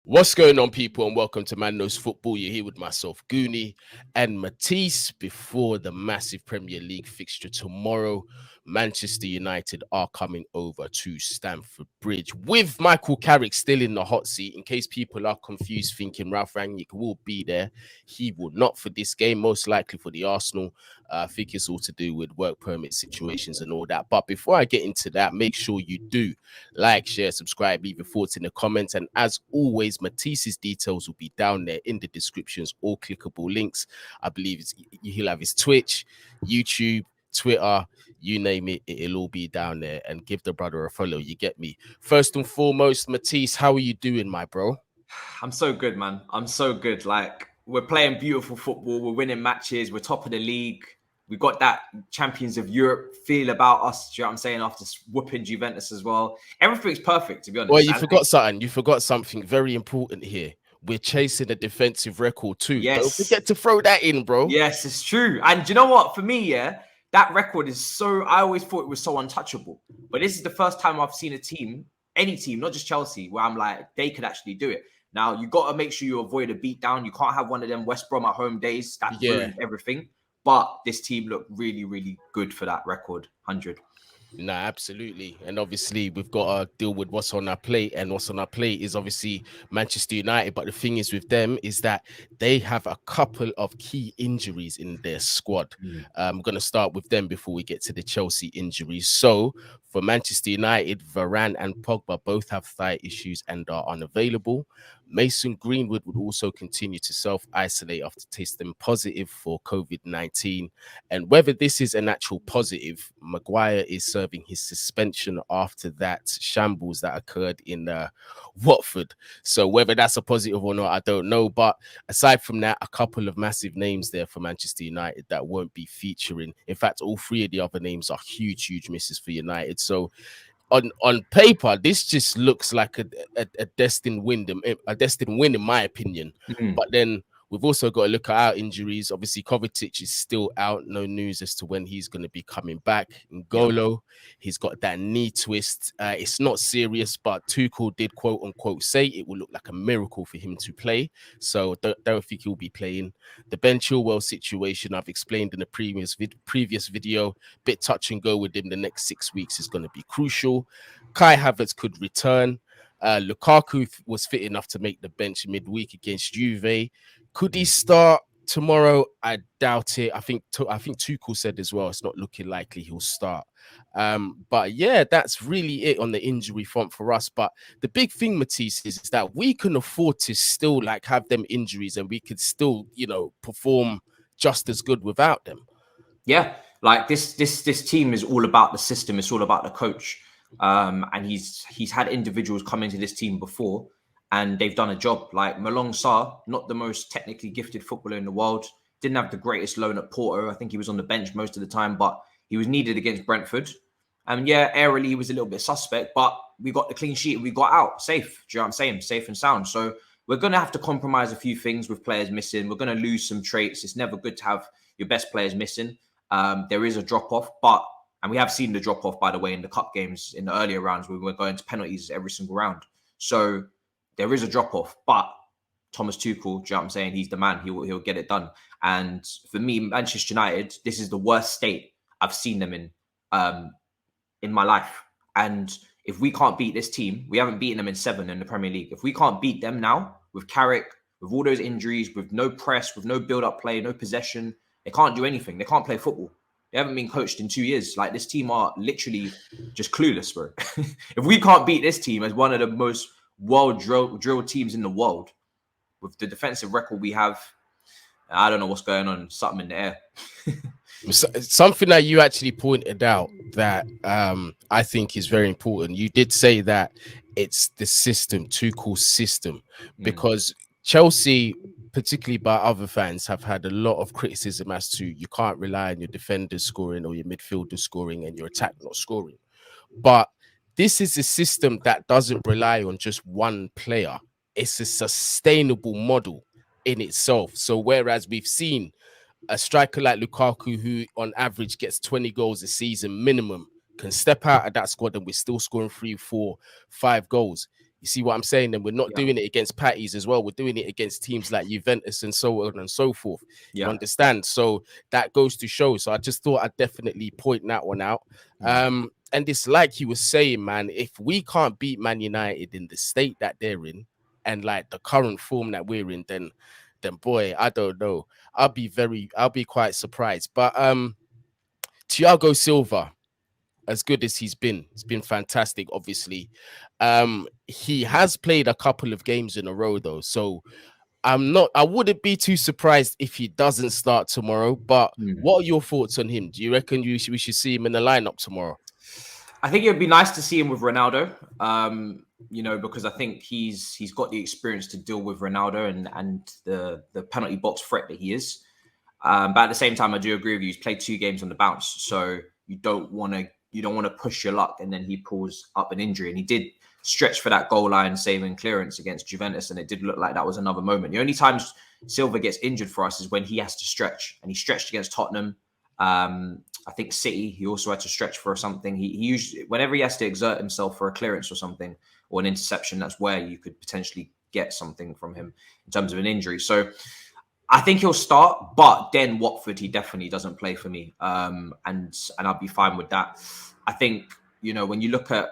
What's going on, people, and welcome to Man Knows Football. You're here with myself, Guni and Matisse, before the massive Premier League fixture tomorrow. Manchester United are coming over to Stamford Bridge with Michael Carrick still in the hot seat. In case people are confused, thinking Ralph Rangnick will be there, he will not for this game, most likely for the Arsenal. I think it's all to do with work permit situations and all that. But before I get into that, make sure you do like, share, subscribe, leave your thoughts in the comments. And as always, Matisse's details will be down there in the descriptions, all clickable links. I believe he'll have his Twitch, YouTube, Twitter, you name it, it'll all be down there. And give the brother a follow, you get me. First and foremost, Matisse, how are you doing, my bro? I'm so good, man. I'm so good. Like, we're playing beautiful football. We're winning matches. We're top of the league. We got that Champions of Europe feel about us. Do you know what I'm saying? After whooping Juventus as well. Everything's perfect, to be honest. Well, you forgot something. You forgot something very important here. We're chasing a defensive record too. Yes. Don't forget to throw that in, bro. Yes, it's true. And do you know what? For me, yeah, that record is so... I always thought it was so untouchable. But this is the first time I've seen a team, any team, not just Chelsea, where I'm like, they could actually do it. Now, you got to make sure you avoid a beatdown. You can't have one of them West Brom at home days. That ruins everything. But this team looked really, really good for that record, 100. Nah, absolutely. And obviously, we've got to deal with what's on our plate. And what's on our plate is obviously Manchester United. But the thing is with them is that they have a couple of key injuries in their squad. I'm going to start with them before we get to the Chelsea injuries. So for Manchester United, Varane and Pogba both have thigh issues and are unavailable. Mason Greenwood would also continue to self-isolate after testing positive for COVID-19. And whether this is an actual positive, Maguire is serving his suspension after that shambles that occurred in Watford. So whether that's a positive or not, I don't know. But aside from that, a couple of massive names there for Manchester United that won't be featuring. In fact, all three of the other names are huge misses for United. So on paper, this just looks like a destined win, in my opinion. But then we've also got to look at our injuries. Obviously, Kovacic is still out. No news as to when he's going to be coming back. N'Golo, he's got that knee twist. It's not serious, but Tuchel did quote unquote say it will look like a miracle for him to play. So don't think he'll be playing. The Ben Chilwell situation I've explained in the previous video. Bit touch and go with him. The next 6 weeks is going to be crucial. Kai Havertz could return. Lukaku was fit enough to make the bench midweek against Juve. Could he start tomorrow? I doubt it. I think Tuchel said as well it's not looking likely he'll start. But yeah, that's really it on the injury front for us. But the big thing, Matisse, is that we can afford to still like have them injuries and we could still, perform just as good without them. Yeah, like this team is all about the system. It's all about the coach. And he's had individuals come into this team before and they've done a job. Like Malong Sarr, not the most technically gifted footballer in the world, didn't have the greatest loan at Porto. I think he was on the bench most of the time, but he was needed against Brentford. And yeah, aerially he was a little bit suspect, but we got the clean sheet and we got out safe. Do you know what I'm saying? Safe and sound. So we're going to have to compromise a few things with players missing. We're going to lose some traits. It's never good to have your best players missing. There is a drop-off, and we have seen the drop-off, by the way, in the cup games in the earlier rounds where we were going to penalties every single round. So there is a drop-off, but Thomas Tuchel, do you know what I'm saying? He's the man. He'll get it done. And for me, Manchester United, this is the worst state I've seen them in my life. And if we can't beat this team, we haven't beaten them in 7 in the Premier League. If we can't beat them now with Carrick, with all those injuries, with no press, with no build-up play, no possession, they can't do anything. They can't play football. They haven't been coached in 2 years. Like, this team are literally just clueless, bro. If we can't beat this team as one of the most well-drilled teams in the world, with the defensive record we have, I don't know what's going on. Something in the air. Something that you actually pointed out that I think is very important. You did say that it's the system, Tuchel's system, because Chelsea, particularly by other fans, have had a lot of criticism as to you can't rely on your defenders scoring or your midfielders scoring and your attack not scoring. But this is a system that doesn't rely on just one player. It's a sustainable model in itself. So whereas we've seen a striker like Lukaku, who on average gets 20 goals a season minimum, can step out of that squad and we're still scoring 3, 4, 5 goals. You see what I'm saying? And we're not Yeah. doing it against patties as well. We're doing it against teams like Juventus and so on and so forth. You Yeah. understand? So that goes to show. So I just thought I'd definitely point that one out. And it's like you were saying, man, if we can't beat Man United in the state that they're in and like the current form that we're in, then boy, I don't know. I'll be quite surprised. But Thiago Silva, as good as he's been fantastic, obviously. He has played a couple of games in a row though. So I wouldn't be too surprised if he doesn't start tomorrow. But what are your thoughts on him? Do you reckon we should see him in the lineup tomorrow? I think it would be nice to see him with Ronaldo, because I think he's got the experience to deal with Ronaldo and the penalty box threat that he is. But at the same time, I do agree with you. He's played 2 games on the bounce, so you don't want to push your luck, and then he pulls up an injury. And he did stretch for that goal line saving clearance against Juventus, and it did look like that was another moment. The only times Silva gets injured for us is when he has to stretch, and he stretched against Tottenham. I think City, he also had to stretch for something. He usually, whenever he has to exert himself for a clearance or something or an interception, that's where you could potentially get something from him in terms of an injury. So I think he'll start, but then Watford, he definitely doesn't play for me. And I'll be fine with that. I think, when you look at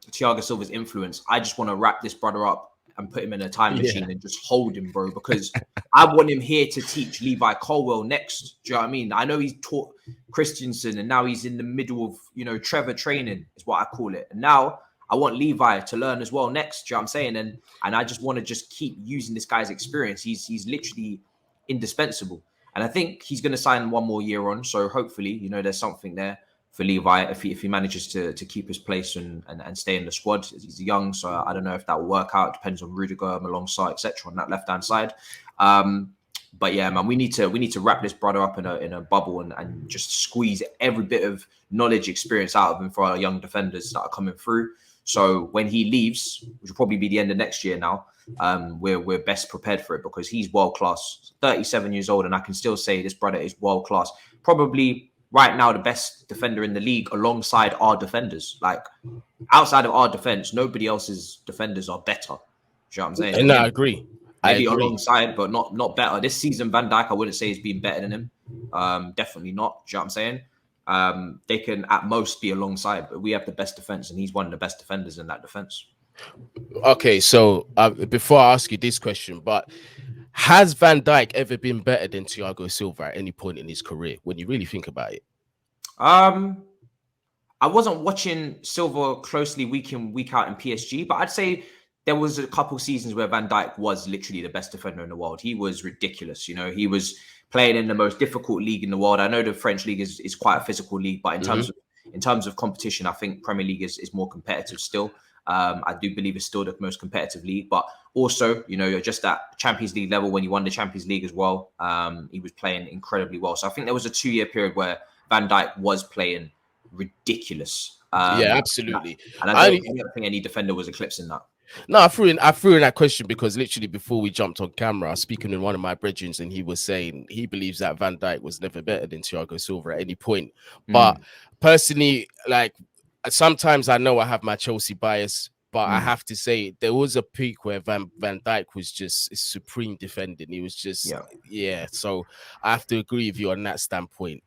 Thiago Silva's influence, I just want to wrap this brother up and put him in a time machine and just hold him, bro, because I want him here to teach Levi Colwill next. Do you know what I mean? I know he's taught Christensen and now he's in the middle of, Trevor training is what I call it. And now I want Levi to learn as well next. Do you know what I'm saying? And I just want to just keep using this guy's experience. He's literally indispensable. And I think he's going to sign 1 more year on. So hopefully, there's something there for Levi if he manages to keep his place and stay in the squad. He's young, so I don't know if that will work out. It depends on Rudiger, alongside, etc. on that left-hand side. But yeah, man, we need to wrap this brother up in a bubble and just squeeze every bit of knowledge, experience out of him for our young defenders that are coming through. So when he leaves, which will probably be the end of next year now, we're best prepared for it because he's world class. 37 years old, and I can still say this brother is world class. Probably right now the best defender in the league alongside our defenders. Like outside of our defense, nobody else's defenders are better. Do you know what I'm saying? And I agree. Maybe alongside, but not better. This season, Van Dyke, I wouldn't say he's been better than him. Definitely not. Do you know what I'm saying? They can at most be alongside, but we have the best defense, and he's one of the best defenders in that defense. Okay, so before I ask you this question, but has Van Dyke ever been better than Thiago Silva at any point in his career when you really think about it? I wasn't watching Silva closely week in, week out in PSG, but I'd say there was a couple seasons where Van Dyke was literally the best defender in the world. He was ridiculous. He was playing in the most difficult league in the world. I know the French league is quite a physical league, but in terms of competition, I think Premier League is more competitive still. I do believe it's still the most competitive league, but also, you're just at Champions League level when you won the Champions League as well. He was playing incredibly well. So I think there was a 2-year period where Van Dyke was playing ridiculous. Yeah, absolutely. And I don't think any defender was eclipsing that. No, I threw in that question because literally before we jumped on camera, I was speaking with one of my brethren, and he was saying he believes that Van Dyke was never better than Thiago Silva at any point. But personally, like, sometimes I know I have my Chelsea bias, but I have to say there was a peak where Van Dyke was just supreme defending. He was just, So I have to agree with you on that standpoint.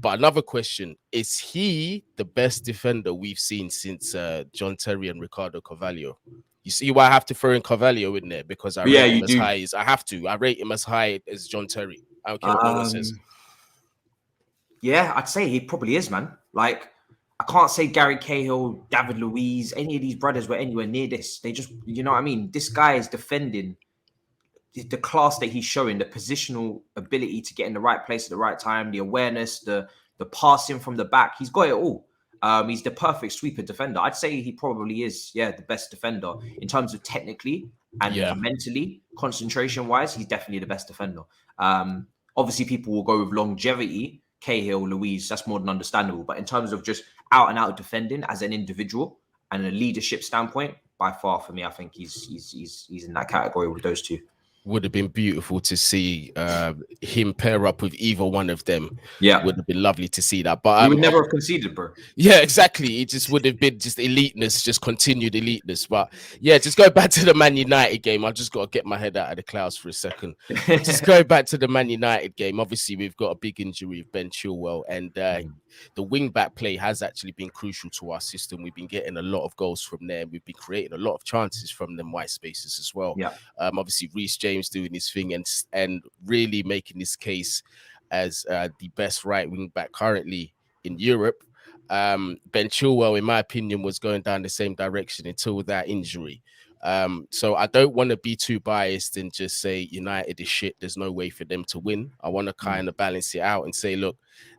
But another question, is he the best defender we've seen since John Terry and Ricardo Carvalho? You see why I have to throw in Carvalho in there? Because I rate him as high as I have to. I rate him as high as John Terry. I don't care what no one says. Yeah, I'd say he probably is, man. Like, I can't say Gary Cahill, David Luiz, any of these brothers were anywhere near this. They just, you know what I mean? This guy is defending the class that he's showing, the positional ability to get in the right place at the right time, the awareness, the passing from the back. He's got it all. He's the perfect sweeper defender. I'd say he probably is, the best defender in terms of technically and mentally, concentration-wise. He's definitely the best defender. Obviously, people will go with longevity. Cahill, Luiz, that's more than understandable. But in terms of just out-and-out defending as an individual and a leadership standpoint, by far for me, I think he's in that category with those two. would have been beautiful to see him pair up with either one of them. Yeah, would have been lovely to see that. But he would never have conceded, bro. yeah, exactly. It just would have been just eliteness, just continued eliteness. But yeah, just go back to the Man United game. I've just got to get my head out of the clouds for a second. Just go back to the Man United game. Obviously, we've got a big injury with Ben Chilwell, and the wing back play has actually been crucial to our system. We've been getting a lot of goals from there. We've been creating a lot of chances from them white spaces as well. Yeah. Obviously, Reece James doing his thing and really making his case as the best right wing back currently in Europe. Ben Chilwell, in my opinion, was going down the same direction until that injury. So I don't want to be too biased and just say United is shit. There's no way for them to win. I want to kind of balance it out and say, look,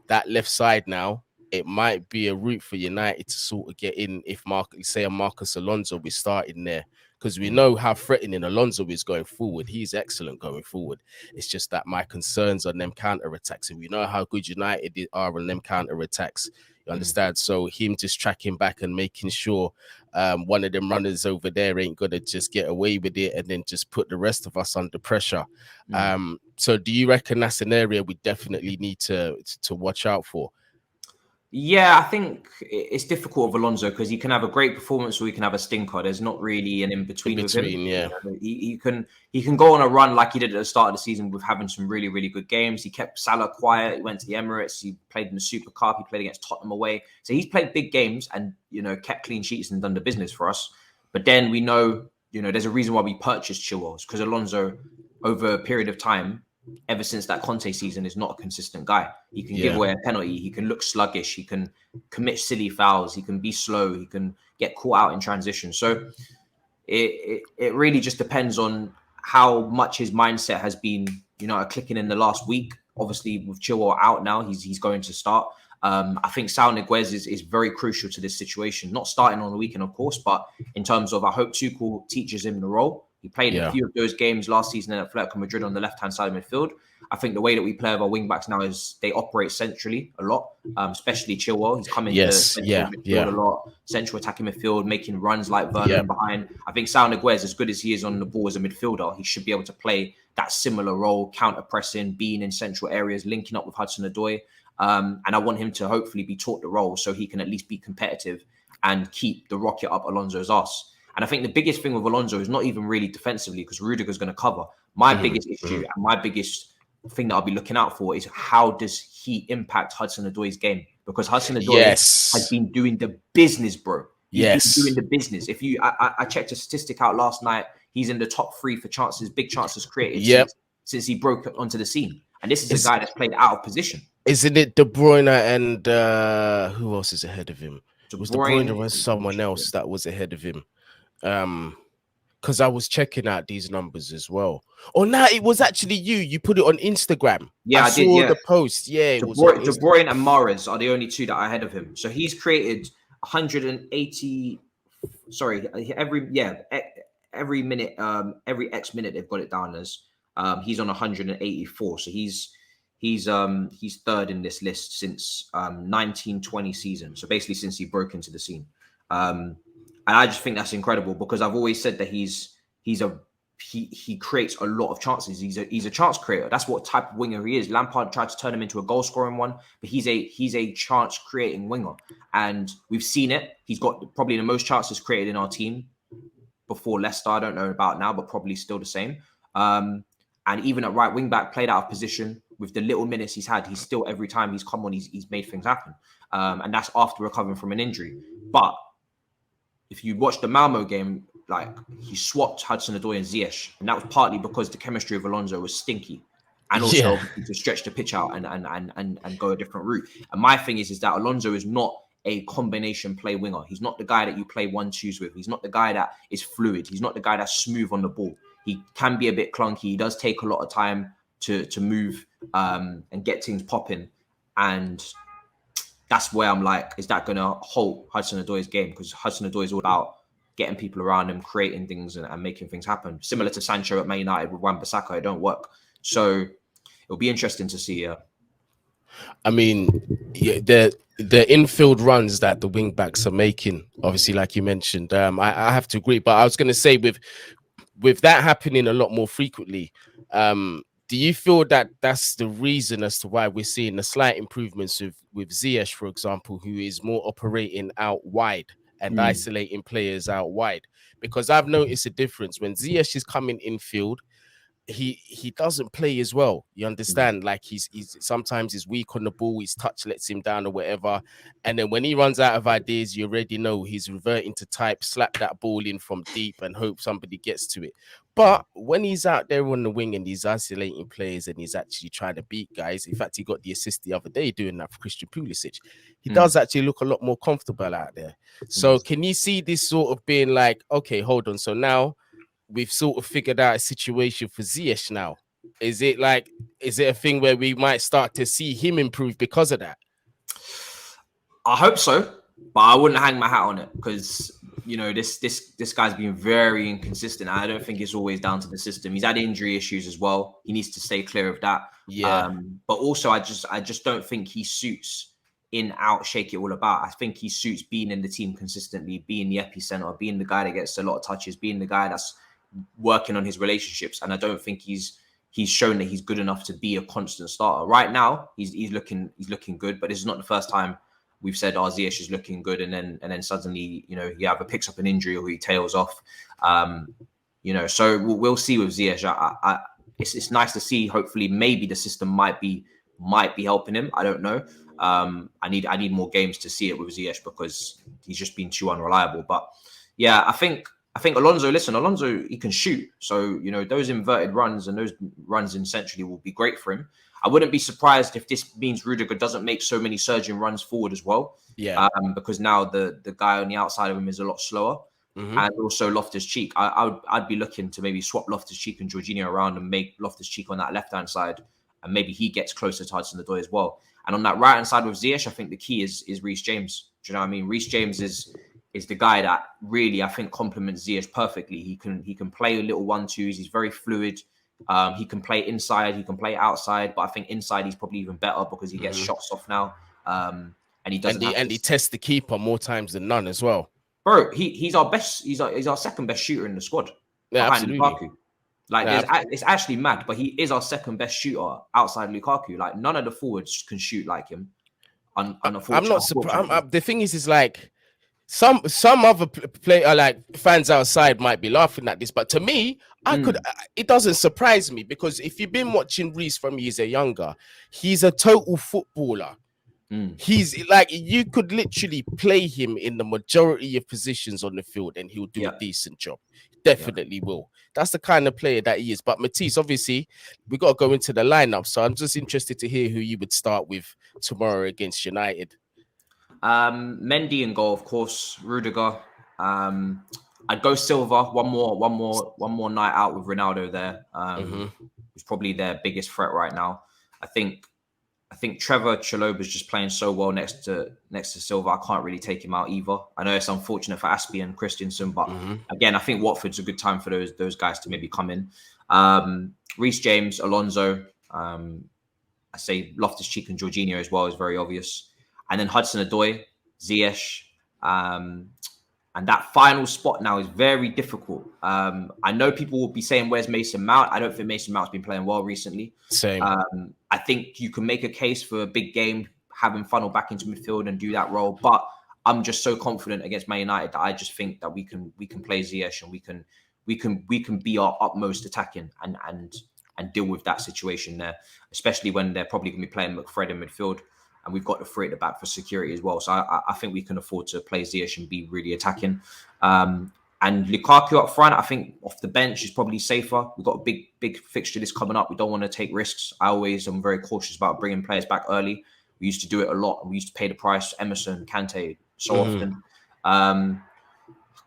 that left side now, it might be a route for United to sort of get in if Marcus Alonso is starting there. Because we know how threatening Alonso is going forward. He's excellent going forward. It's just that my concerns on them counter-attacks. And we know how good United are on them counter-attacks. You understand? So him just tracking back and making sure one of them runners over there ain't going to just get away with it and then just put the rest of us under pressure. So do you reckon that's an area we definitely need to watch out for? Yeah, I think it's difficult with Alonso because he can have a great performance or he can have a stinker. There's not really an in-between with him. Yeah. He can go on a run like he did at the start of the season with having some really, really good games. He kept Salah quiet. He went to the Emirates. He played in the Super Cup. He played against Tottenham away. So he's played big games and, kept clean sheets and done the business for us. But then we know, there's a reason why we purchased Chilwell because Alonso, over a period of time, ever since that Conte season, is not a consistent guy. He can give away a penalty. He can look sluggish. He can commit silly fouls. He can be slow. He can get caught out in transition. So it really just depends on how much his mindset has been, clicking in the last week. Obviously, with Chilwell out now, he's going to start. I think Saul Niguez is very crucial to this situation. Not starting on the weekend, of course, but in terms of I hope Tuchel teaches him the role. He played in a few of those games last season at Atletico Madrid on the left-hand side of midfield. I think the way that we play with our wing-backs now is they operate centrally a lot, especially Chilwell. He's coming to central midfield a lot, central attacking midfield, making runs like Vernon behind. I think Saul Niguez, as good as he is on the ball as a midfielder, he should be able to play that similar role, counter-pressing, being in central areas, linking up with Hudson-Odoi. And I want him to hopefully be taught the role so he can at least be competitive and keep the rocket up Alonso's arse. And I think the biggest thing with Alonso is not even really defensively because Rudiger's going to cover. My biggest issue and my biggest thing that I'll be looking out for is how does he impact Hudson-Odoi's game? Because Hudson-Odoi has been doing the business, bro. He's been doing the business. If I checked a statistic out last night, he's in the top 3 for big chances created since he broke onto the scene. And this is a guy that's played out of position. Isn't it De Bruyne and who else is ahead of him? Was De Bruyne or someone else that was ahead of him? Because I was checking out these numbers as well. Oh, no, it was actually you. You put it on Instagram. Yeah, I saw the post. Yeah, it De was Bruyne and Mahrez are the only two that are ahead of him. So he's created 180. Sorry, every minute, every X minute they've got it down as. He's on 184. So he's third in this list since 1920 season. So basically since he broke into the scene. And I just think that's incredible because I've always said that he creates a lot of chances. He's a chance creator. That's what type of winger he is. Lampard tried to turn him into a goal scoring one, but he's a chance creating winger, and we've seen it. He's got probably the most chances created in our team before Leicester. I don't know about now, but probably still the same. And even at right wing back, played out of position with the little minutes he's had. He's still every time he's come on, he's made things happen, and that's after recovering from an injury. But if you watch the Malmo game, like he swapped Hudson-Odoi and Ziyech, and that was partly because the chemistry of Alonso was stinky, and also to stretch the pitch out and go a different route. And my thing is that Alonso is not a combination play winger. He's not the guy that you play 1-2s with. He's not the guy that is fluid. He's not the guy that's smooth on the ball. He can be a bit clunky. He does take a lot of time to move and get things popping, and that's where I'm like, is that going to halt Hudson-Odoi's game? Because Hudson-Odoi is all about getting people around him, creating things and making things happen. Similar to Sancho at Man United with Wan-Bissaka, it don't work. So it'll be interesting to see. I mean, the infield runs that the wing backs are making, obviously, like you mentioned, I have to agree. But I was going to say with with that happening a lot more frequently, do you feel that that's the reason as to why we're seeing the slight improvements with Ziyech, for example, who is more operating out wide and isolating players out wide? Because I've noticed a difference when Ziyech is coming infield. He doesn't play as well. You understand? Like he's sometimes he's weak on the ball, his touch lets him down or whatever. And then when he runs out of ideas, you already know he's reverting to type, slap that ball in from deep and hope somebody gets to it. But when he's out there on the wing and he's isolating players and he's actually trying to beat guys, in fact, he got the assist the other day doing that for Christian Pulisic. He does actually look a lot more comfortable out there. So can you see this sort of being like, okay, hold on. So now we've sort of figured out a situation for Ziyech now. Is it a thing where we might start to see him improve because of that? I hope so, but I wouldn't hang my hat on it because, you know, this guy's been very inconsistent. I don't think it's always down to the system. He's had injury issues as well. He needs to stay clear of that. Yeah. But also, I just don't think he suits in, out, shake it all about. I think he suits being in the team consistently, being the epicenter, being the guy that gets a lot of touches, being the guy that's working on his relationships. And I don't think he's shown that he's good enough to be a constant starter. Right now, he's looking good, but this is not the first time we've said Ziyech is looking good, and then suddenly, you know, he either picks up an injury or he tails off. You know, so we'll see with Ziyech. It's nice to see. Hopefully, maybe the system might be helping him. I don't know. I need more games to see it with Ziyech because he's just been too unreliable. But yeah, I think Alonso, he can shoot. So, you know, those inverted runs and those runs in centrally will be great for him. I wouldn't be surprised if this means Rudiger doesn't make so many surging runs forward as well. Yeah. Because now the guy on the outside of him is a lot slower. And also Loftus-Cheek. I'd be looking to maybe swap Loftus-Cheek and Jorginho around and make Loftus-Cheek on that left-hand side. And maybe he gets closer to Hudson-Odoi as well. And on that right-hand side with Ziyech, I think the key is Reece James. Do you know what I mean? Reece James is the guy that really, I think, complements Ziyech perfectly. He can play a little 1-2s. He's very fluid. He can play inside. He can play outside. But I think inside he's probably even better because he gets shots off now. And he doesn't. And he tests the keeper more times than none as well. Bro, he's our best. He's our second best shooter in the squad. Yeah, absolutely. Lukaku. Like it's actually mad, but he is our second best shooter outside Lukaku. Like none of the forwards can shoot like him. I'm not surprised. The thing is like some other player, like fans outside, might be laughing at this, but to me, it doesn't surprise me because if you've been watching Reece from he's a younger, he's a total footballer. He's like, you could literally play him in the majority of positions on the field and he'll do a decent job. Definitely will. That's the kind of player that he is. But Matisse, obviously, we got to go into the lineup. So I'm just interested to hear who you would start with tomorrow against United. Mendy in goal, of course. Rudiger. I'd go Silva. One more night out with Ronaldo there. Who's probably their biggest threat right now. I think Trevor Chalobah is just playing so well next to Silva. I can't really take him out either. I know it's unfortunate for Aspie and Christensen, but again, I think Watford's a good time for those guys to maybe come in. Reece James, Alonso. I say Loftus-Cheek and Jorginho as well is very obvious, and then Hudson-Odoi, Ziyech. And that final spot now is very difficult. I know people will be saying, where's Mason Mount? I don't think Mason Mount's been playing well recently. Same. I think you can make a case for a big game, have him funnel back into midfield and do that role. But I'm just so confident against Man United that I just think that we can play Ziyech and we can be our utmost attacking and deal with that situation there, especially when they're probably going to be playing McFred in midfield. And we've got the three at the back for security as well. So I think we can afford to play Ziyech and be really attacking. And Lukaku up front, I think off the bench is probably safer. We've got a big fixture list coming up. We don't want to take risks. I always am very cautious about bringing players back early. We used to do it a lot. We used to pay the price. Emerson, Kante, so often.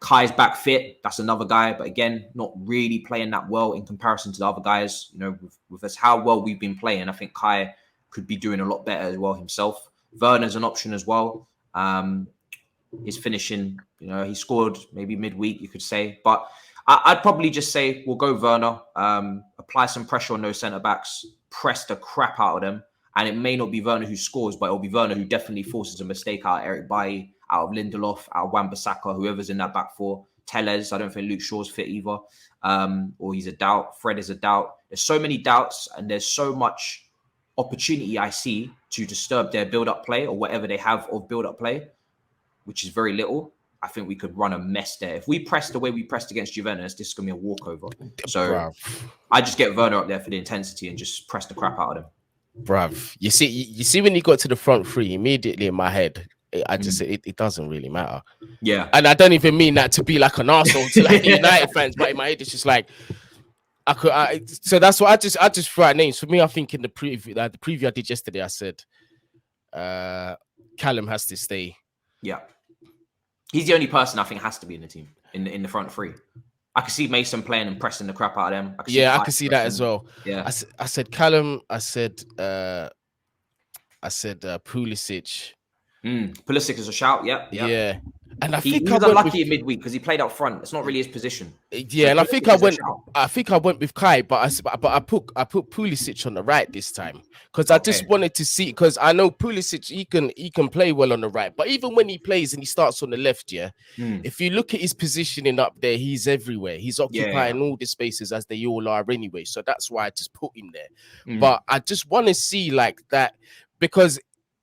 Kai's back fit. That's another guy. But again, not really playing that well in comparison to the other guys. You know, with us, how well we've been playing, I think Kai could be doing a lot better as well himself. Werner's an option as well. His finishing, you know, he scored maybe midweek, you could say. But I'd probably just say we'll go Werner, apply some pressure on those centre-backs, press the crap out of them. And it may not be Werner who scores, but it'll be Werner who definitely forces a mistake out of Eric Bailly, out of Lindelof, out of Wan-Bissaka, whoever's in that back four. Tellez, I don't think Luke Shaw's fit either. Or he's a doubt. Fred is a doubt. There's so many doubts, and there's so much opportunity I see to disturb their build-up play or whatever they have of build-up play, which is very little. I think we could run a mess there. If we press the way we pressed against Juventus, this is going to be a walkover. So I just get Werner up there for the intensity and just press the crap out of them. Bruv, you see when you got to the front three, immediately in my head, I just said it doesn't really matter. Yeah. And I don't even mean that to be like an arsehole to like the United fans, but in my head, it's just like, so that's what I just threw out names. For me, I think in the preview I did yesterday, I said Callum has to stay. Yeah. He's the only person I think has to be in the team, in the front three. I can see Mason playing and pressing the crap out of them. I can see that as well. Yeah. I said Callum. I said Pulisic. Pulisic is a shout. Yeah. And I he think was unlucky in midweek because he played up front. It's not really his position. Yeah, so and I think I went with Kai, but I put Pulisic on the right this time because I just wanted to see, because I know Pulisic he can play well on the right, but even when he plays and he starts on the left, if you look at his positioning up there, he's everywhere. He's occupying all the spaces as they all are anyway. So that's why I just put him there. But I just want to see like that, because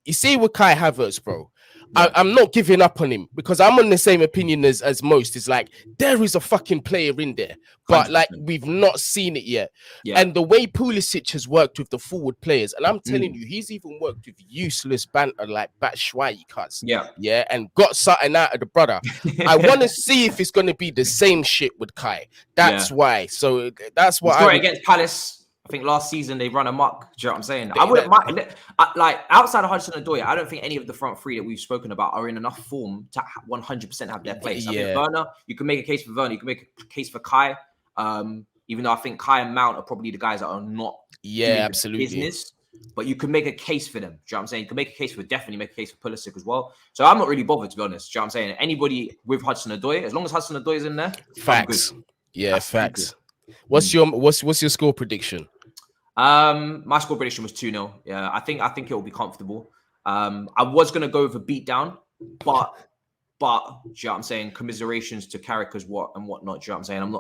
you see with Kai Havertz, bro. I'm not giving up on him because I'm on the same opinion as most. It's like there is a fucking player in there, but 100%. Like we've not seen it yet. And the way Pulisic has worked with the forward players, and I'm telling you, he's even worked with useless banter like Batshuayi cuts. And got something out of the brother. I want to see if it's going to be the same shit with Kai. That's why. So that's why. Scored against Palace. I think last season they run amok. Do you know what I'm saying? I wouldn't mind, like outside of Hudson-Odoi, I don't think any of the front three that we've spoken about are in enough form to 100% have their place. I think Werner, you can make a case for Werner, you can make a case for Kai. Even though I think Kai and Mount are probably the guys that are not absolutely business, but you can make a case for them. Do you know what I'm saying? You can make a case definitely make a case for Pulisic as well. So I'm not really bothered, to be honest. Do you know what I'm saying? Anybody with Hudson-Odoi, as long as Hudson-Odoi is in there, facts. Facts. What's your score prediction? My score prediction was 2-0. Yeah, I think it will be comfortable. I was gonna go with a beatdown, but do you know what I'm saying? Commiserations to Carragher's whatnot. Do you know what I'm saying?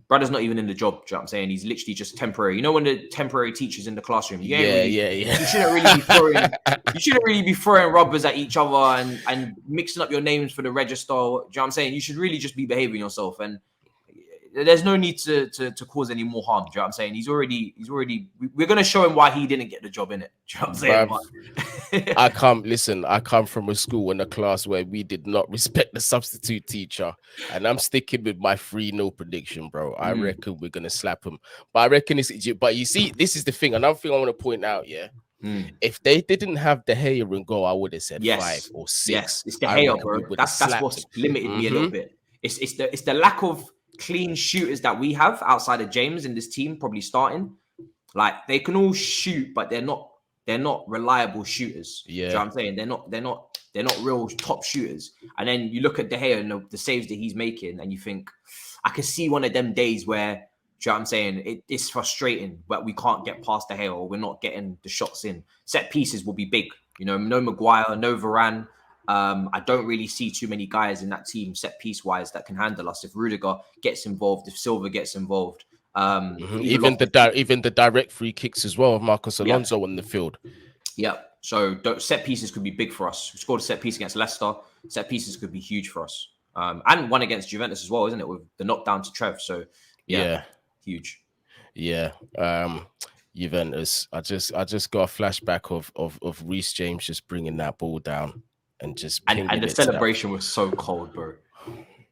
Brother's not even in the job. Do you know what I'm saying? He's literally just temporary. You know when the temporary teacher's in the classroom? You shouldn't really be throwing rubbers at each other and mixing up your names for the register. Do you know what I'm saying? You should really just be behaving yourself, and there's no need to cause any more harm. Do you know what I'm saying? He's already. We're gonna show him why he didn't get the job in it. Do you know what I'm saying? I come from a school and a class where we did not respect the substitute teacher, and I'm sticking with my 3-0 prediction, bro. I reckon we're gonna slap him. But I reckon but you see, this is the thing. Another thing I want to point out, if they didn't have De Gea in goal, I would have said 5 or 6. Yes, it's De Gea, bro. That's what's limited me a little bit. It's the lack of clean shooters that we have outside of James in this team, probably starting. Like they can all shoot, but they're not reliable shooters. Do you know what I'm saying? They're not real top shooters. And then you look at De Gea and the saves that he's making, and you think, I can see one of them days where, do you know what I'm saying? It's frustrating, but we can't get past De Gea, or we're not getting the shots in. Set pieces will be big. You know, no Maguire, no Varane. I don't really see too many guys in that team set piece wise that can handle us. If Rudiger gets involved, if Silva gets involved, even the direct free kicks as well. Marcus Alonso on the field. Yeah. So set pieces could be big for us. We scored a set piece against Leicester. Set pieces could be huge for us. And one against Juventus as well, isn't it? With the knockdown to Trev. So huge. Yeah. Juventus. I just got a flashback of Reece James just bringing that ball down. And the celebration was so cold,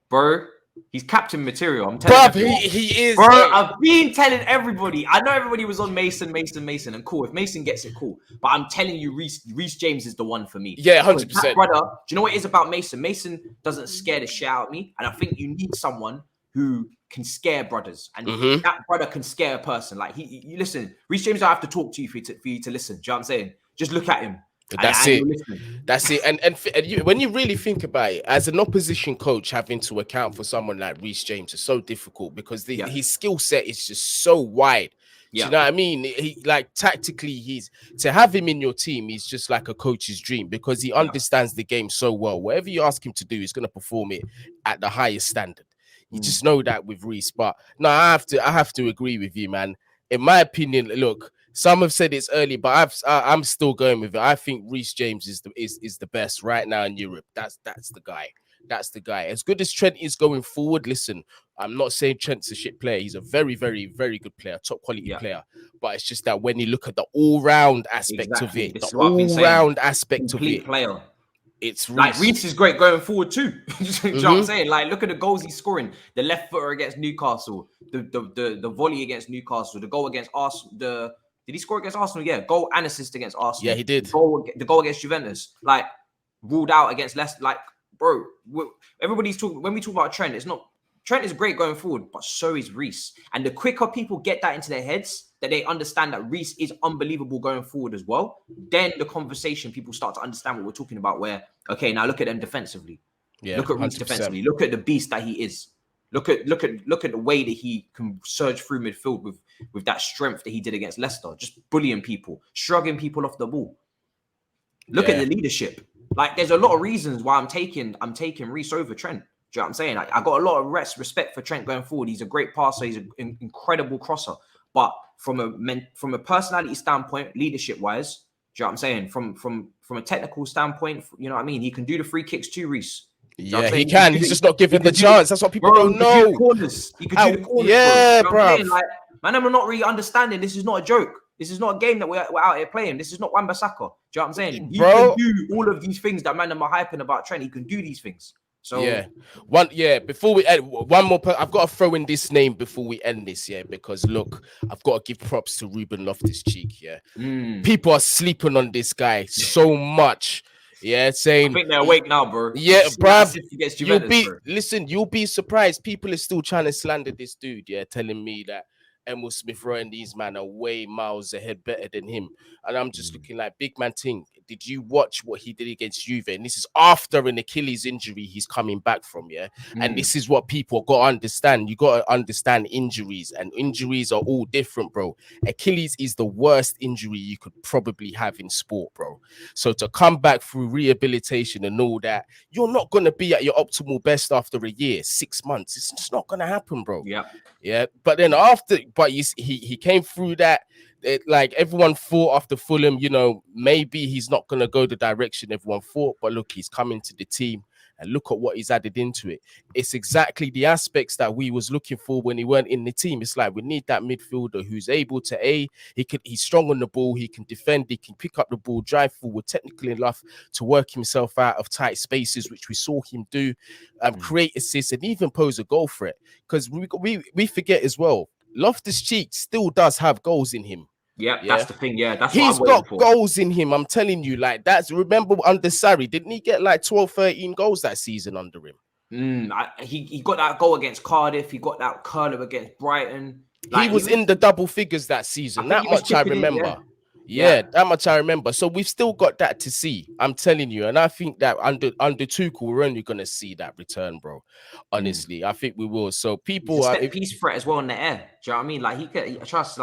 bro. He's captain material. I'm telling you, he is. Bro, I've been telling everybody. I know everybody was on Mason, and cool. If Mason gets it, cool. But I'm telling you, Reece James is the one for me. Yeah, 100%. Brother, do you know what it is about Mason? Mason doesn't scare the shit out of me, and I think you need someone who can scare brothers, and that brother can scare a person. Like you listen, Reece James, I have to talk to you for you to listen. Do you know what I'm saying? Just look at him. That's it. And when you really think about it, as an opposition coach, having to account for someone like Reece James is so difficult because his skill set is just so wide. Do you know what I mean? He like tactically, to have him in your team, he's just like a coach's dream because he understands the game so well. Whatever you ask him to do, he's going to perform it at the highest standard. You just know that with Reece. But no, I have to agree with you, man. In my opinion, look, some have said it's early, but I'm still going with it. I think Reece James is the best right now in Europe. That's the guy. That's the guy. As good as Trent is going forward, listen, I'm not saying Trent's a shit player. He's a very, very, very good player, top quality player. But it's just that when you look at the all-round aspect of it, This the is what I've been saying. all-round aspect of Complete it, player. it's Reece. Like Reece is great going forward too. You know what I'm saying? Like, look at the goals he's scoring. The left footer against Newcastle, the volley against Newcastle, the goal against Arsenal. Did he score against Arsenal? Yeah, goal and assist against Arsenal. Yeah, he did. The goal against Juventus, like ruled out against Leicester. Like, bro, everybody's talking. When we talk about Trent, it's not. Trent is great going forward, but so is Reece. And the quicker people get that into their heads, that they understand that Reece is unbelievable going forward as well, then the conversation, people start to understand what we're talking about, where, okay, now look at them defensively. Yeah, look at Reece defensively. Look at the beast that he is. Look at the way that he can surge through midfield with that strength that he did against Leicester, just bullying people, shrugging people off the ball. Look at the leadership. Like, there's a lot of reasons why I'm taking Reece over Trent. Do you know what I'm saying? I got a lot of respect for Trent going forward. He's a great passer. He's an incredible crosser. But from a personality standpoint, leadership-wise, do you know what I'm saying? From a technical standpoint, you know what I mean? He can do the free kicks too, Reece. Yeah, he can. He's just not given the chance. That's what people don't know. He can do the corners. He can do the corners. Yeah, bro. Like, man, I'm not really understanding. This is not a joke. This is not a game that we're out here playing. This is not Wan-Bissaka. Do you know what I'm saying? He can do all of these things that man are hyping about Trent. He can do these things. So before we end, one more. I've got to throw in this name before we end this, because look, I've got to give props to Ruben Loftus-Cheek. People are sleeping on this guy so much. Yeah, saying I think they're awake now, bro. Yeah, bro. You'll be surprised. People are still trying to slander this dude. Yeah, telling me that Emil Smith Rowe and these man are way miles ahead better than him. And I'm just looking like, big man thing. Did you watch what he did against Juve? And this is after an Achilles injury he's coming back from, And this is what people got to understand. You got to understand injuries, and injuries are all different, bro. Achilles is the worst injury you could probably have in sport, bro. So to come back through rehabilitation and all that, you're not going to be at your optimal best after a year, 6 months. It's just not going to happen, bro. Yeah. But then he came through that. Like everyone thought after Fulham, maybe he's not going to go the direction everyone thought. But look, he's coming to the team, and look at what he's added into it. It's exactly the aspects that we was looking for when he weren't in the team. It's like we need that midfielder who's able to he's strong on the ball, he can defend, he can pick up the ball, drive forward, technically enough to work himself out of tight spaces, which we saw him do, create assists, and even pose a goal threat. Because we forget as well, Loftus-Cheek still does have goals in him. Yeah, that's the thing. Yeah, that's he's got goals in him. I'm telling you, like remember under Sarri, didn't he get like 12, 13 goals that season under him? He got that goal against Cardiff. He got that curler against Brighton. Like, he was in the double figures that season. That much I remember. That much I remember. So we've still got that to see. I'm telling you, and I think that under Tuchel, we're only gonna see that return, bro. Honestly, I think we will. So people are a piece threat as well in the air. Do you know what I mean? Like I trust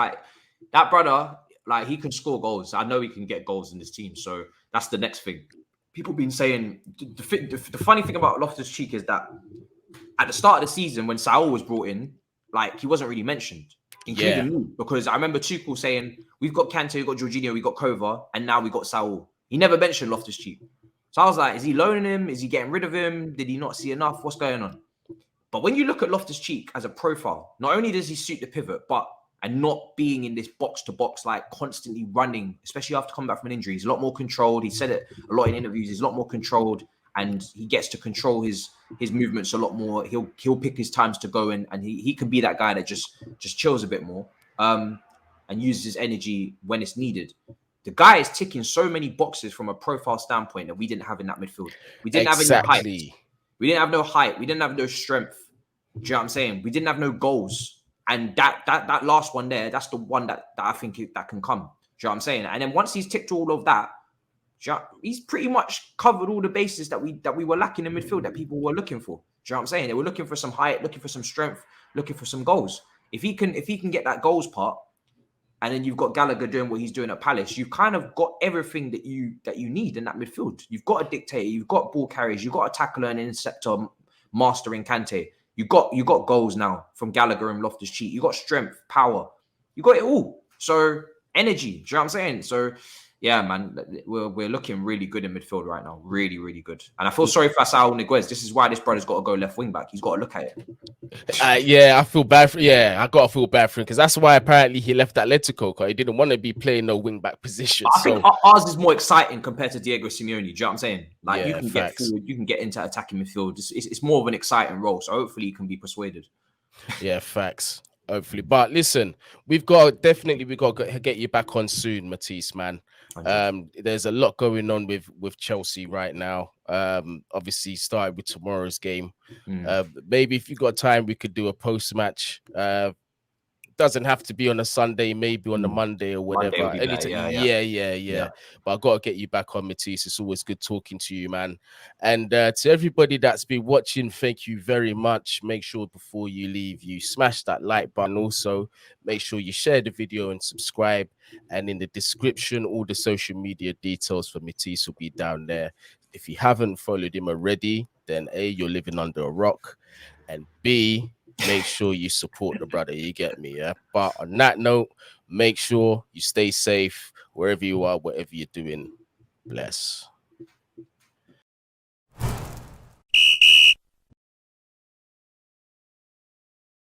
that brother. Like, he can score goals. I know he can get goals in this team. So that's the next thing. People been saying the funny thing about Loftus-Cheek is that at the start of the season when Saul was brought in, like, he wasn't really mentioned, including me, because I remember Tuchel saying, we've got Kante, we've got Jorginho, we've got Kova, and now we got Saul. He never mentioned Loftus-Cheek. So I was like, is he loaning him? Is he getting rid of him? Did he not see enough? What's going on? But when you look at Loftus-Cheek as a profile, not only does he suit the pivot, and not being in this box-to-box, like constantly running, especially after coming back from an injury. He's a lot more controlled. He said it a lot in interviews. He's a lot more controlled, and he gets to control his movements a lot more. He'll pick his times to go in, and he can be that guy that just chills a bit more and uses his energy when it's needed. The guy is ticking so many boxes from a profile standpoint that we didn't have in that midfield. We didn't have any height. We didn't have no height. We didn't have no strength. Do you know what I'm saying? We didn't have no goals. And that last one there, that's the one that I think that can come. Do you know what I'm saying? And then once he's ticked all of that, he's pretty much covered all the bases that we were lacking in midfield that people were looking for. Do you know what I'm saying? They were looking for some height, looking for some strength, looking for some goals. If he can get that goals part, and then you've got Gallagher doing what he's doing at Palace, you've kind of got everything that you need in that midfield. You've got a dictator, you've got ball carriers, you've got a tackler and interceptor mastering Kante. You got goals now from Gallagher and Loftus-Cheek. You got strength, power. You got it all. So energy. Do you know what I'm saying? So yeah, man, we're looking really good in midfield right now. Really, really good. And I feel sorry for Saul Niguez. This is why this brother's got to go left wing back. He's got to look at it. Yeah, I feel bad for. Yeah, I gotta feel bad for him because that's why apparently he left Atletico because he didn't want to be playing no wing back position. I think ours is more exciting compared to Diego Simeone. Do you know what I'm saying? Like Yeah, you can facts. get forward, you can get into attacking midfield. It's more of an exciting role. So hopefully you can be persuaded. Yeah, facts. Hopefully, but listen, we got to get you back on soon, Matisse, man. There's a lot going on with Chelsea right now. Obviously started with tomorrow's game. Maybe if you got time, we could do a post match. Doesn't have to be on a Sunday, maybe on a Monday or whatever. Yeah. But I gotta get you back on, Matisse. It's always good talking to you, man. And to everybody that's been watching, thank you very much. Make sure before you leave, you smash that like button. Also, make sure you share the video and subscribe. And in the description, all the social media details for Matisse will be down there. If you haven't followed him already, then A, you're living under a rock, and B, make sure you support the brother. You get me? Yeah. But on that note, make sure you stay safe wherever you are, whatever you're doing. Bless.